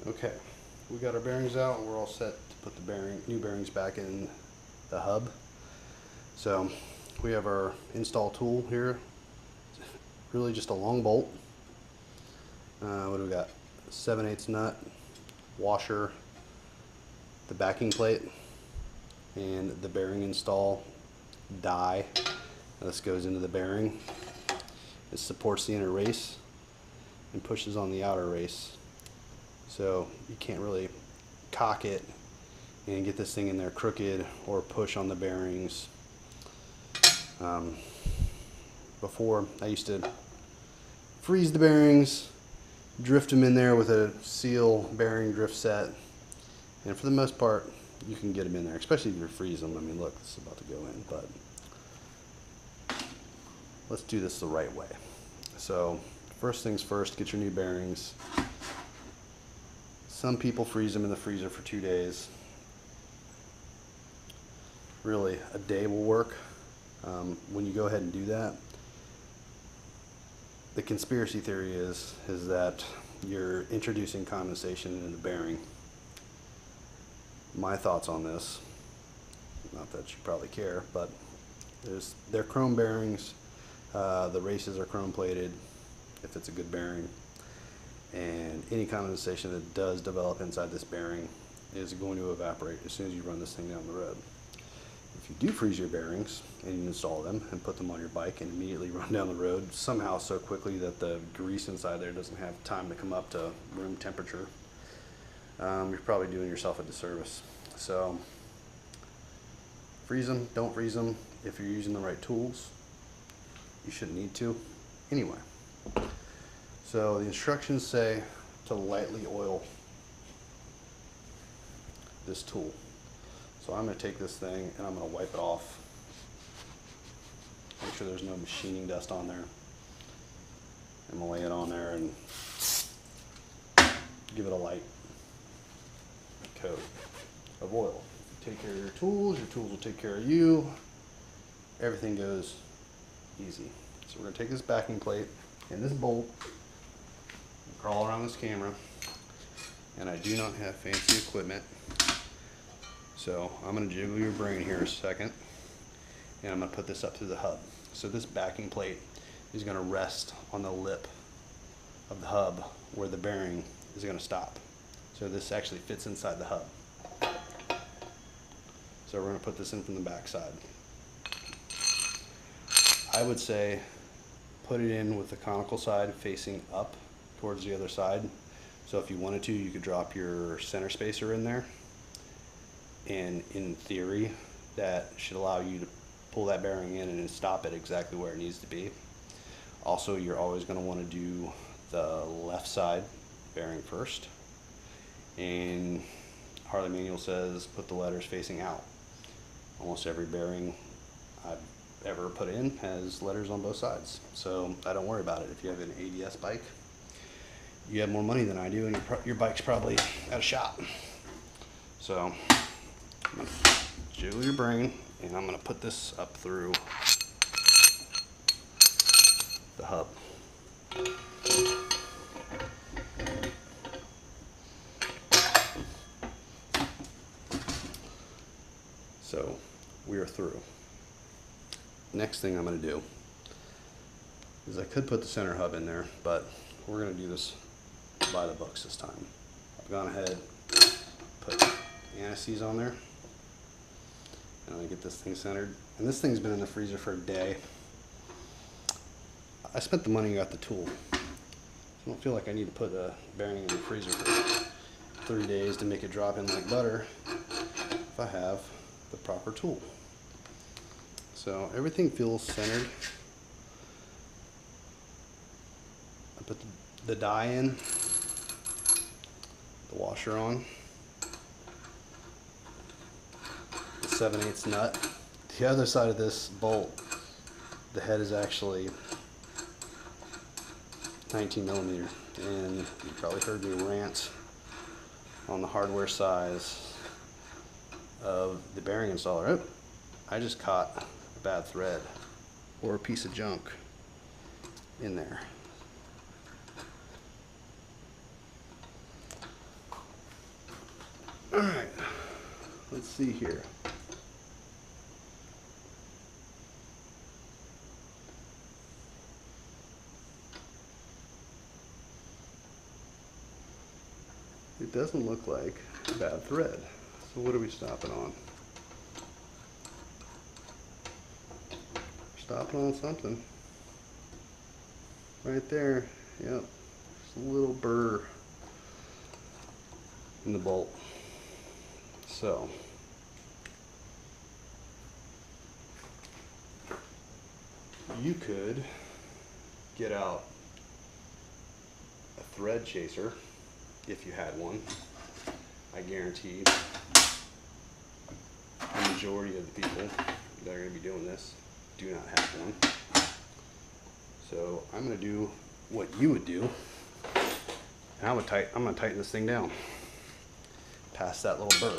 Okay, we got our bearings out. We're all set to put the new bearings back in the hub. So we have our install tool here. Really just a long bolt. What do we got? 7/8 nut, washer, the backing plate, and the bearing install die. This goes into the bearing. It supports the inner race and pushes on the outer race. So you can't really cock it and get this thing in there crooked or push on the bearings. Before, I used to freeze the bearings, drift them in there with a seal bearing drift set, and for the most part you can get them in there, especially if you freeze them. I mean, look, this is about to go in, but let's do this the right way. So first things first, get your new bearings. Some people freeze them in the freezer for 2 days. Really, a day will work. When you go ahead and do that, the conspiracy theory is that you're introducing condensation into the bearing. My thoughts on this, not that you probably care, but they're chrome bearings. The races are chrome plated if it's a good bearing, and any condensation that does develop inside this bearing is going to evaporate as soon as you run this thing down the road. If you do freeze your bearings and you install them and put them on your bike and immediately run down the road somehow so quickly that the grease inside there doesn't have time to come up to room temperature, you're probably doing yourself a disservice. So freeze them, don't freeze them. If you're using the right tools, you shouldn't need to anyway. So the instructions say to lightly oil this tool. So I'm going to take this thing and I'm going to wipe it off. Make sure there's no machining dust on there. I'm going to lay it on there and give it a light coat of oil. If you take care of your tools will take care of you. Everything goes easy. So we're going to take this backing plate and this bolt, crawl around this camera, and I do not have fancy equipment. So I'm going to jiggle your brain here a second, and I'm going to put this up through the hub. So this backing plate is going to rest on the lip of the hub where the bearing is going to stop. So this actually fits inside the hub. So we're going to put this in from the back side. I would say put it in with the conical side facing up towards the other side. So if you wanted to, you could drop your center spacer in there. And in theory, that should allow you to pull that bearing in and stop it exactly where it needs to be. Also, you're always going to want to do the left side bearing first. And Harley manual says put the letters facing out. Almost every bearing I've ever put in has letters on both sides. So I don't worry about it. If you have an ABS bike, you have more money than I do, and your bike's probably at a shop. So I'm going to jiggle your brain, and I'm going to put this up through the hub. So we are through. Next thing I'm going to do is I could put the center hub in there, but we're going to do this by the books this time. I've gone ahead, put anti-seize on there. And I'm going to get this thing centered. And this thing's been in the freezer for a day. I spent the money and got the tool. I don't feel like I need to put a bearing in the freezer for 3 days to make it drop in like butter if I have the proper tool. So everything feels centered. I put the die in, the washer on, the 7/8 nut. The other side of this bolt, the head is actually 19mm, and you probably heard me rant on the hardware size of the bearing installer. Oh, I just caught a bad thread or a piece of junk in there. Alright, let's see here. It doesn't look like a bad thread. So what are we stopping on? Stopping on something. Right there, yep. Just a little burr in the bolt. So, you could get out a thread chaser if you had one. I guarantee the majority of the people that are going to be doing this do not have one. So I'm going to do what you would do, and I'm going to tighten this thing down past that little burr.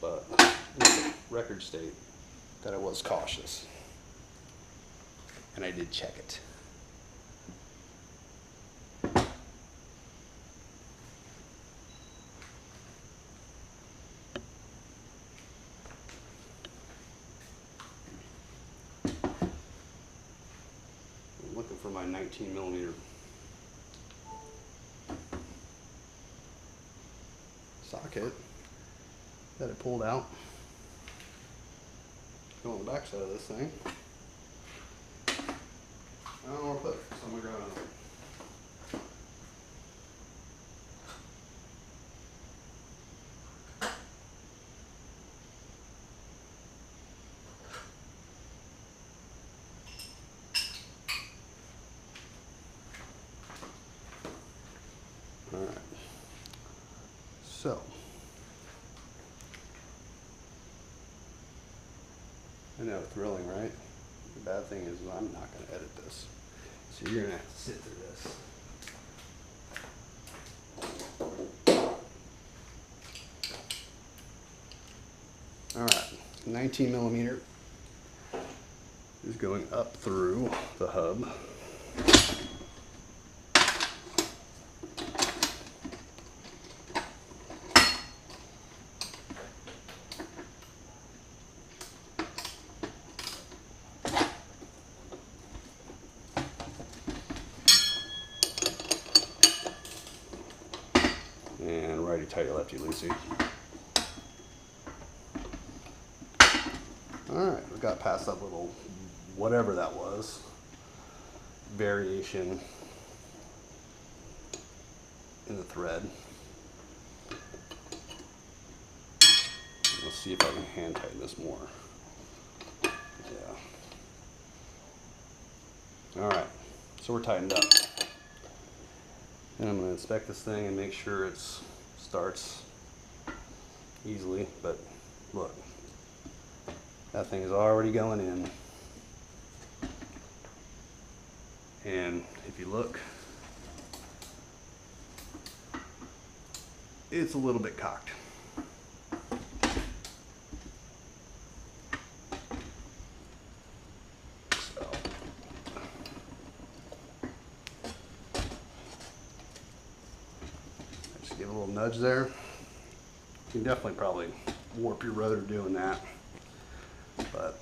But record state that I was cautious, and I did check it. I'm looking for my 19mm socket that I pulled out. Go on the back side of this thing. I don't know where to put it, so I'm going to grab another one. Alright, so I know, thrilling, right? The bad thing is I'm not going to edit this, so you're going to have to sit through this. Alright, 19mm is going up through the hub. And righty tighty, lefty loosey. Alright, we got past that little whatever that was variation in the thread. Let's see if I can hand tighten this more. Yeah. Alright, so we're tightened up. And I'm going to inspect this thing and make sure it starts easily, but look, that thing is already going in. And if you look, it's a little bit cocked. So, just give it a little nudge there. You can definitely probably warp your rotor doing that, but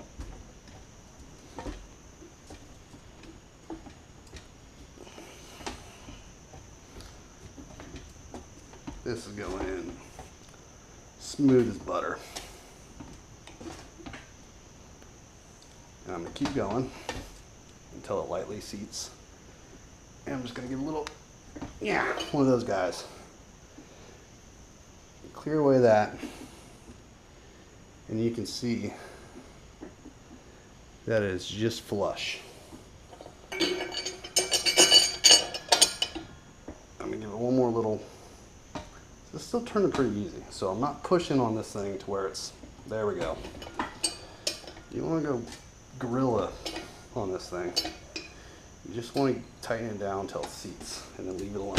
this is going in smooth as butter. And I'm going to keep going until it lightly seats. And I'm just going to give a little, yeah, one of those guys. Clear away that. And you can see that it's just flush. I'm going to give it one more little. It's still turning pretty easy, so I'm not pushing on this thing to where it's, there we go. You want to go gorilla on this thing. You just want to tighten it down until it seats, and then leave it alone.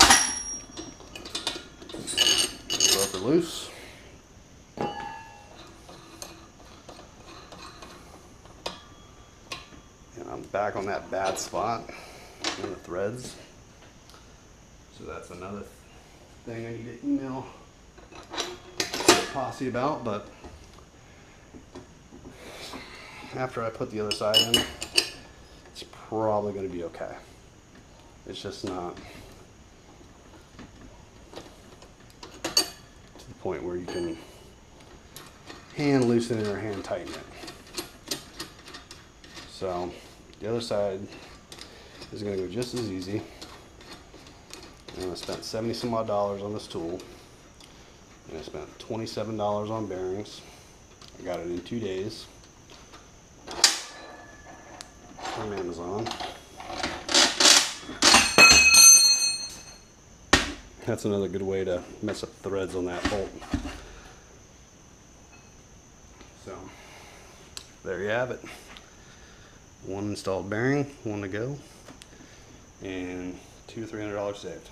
Rope her loose. And I'm back on that bad spot in the threads. So that's another thing I need to email Posse about, but after I put the other side in, it's probably going to be okay. It's just not to the point where you can hand loosen it or hand tighten it. So the other side is going to go just as easy. And I spent 70 some odd dollars on this tool, and I spent $27 on bearings. I got it in 2 days from Amazon. That's another good way to mess up threads on that bolt. So there you have it. One installed bearing, one to go, and $200 to $300 saved.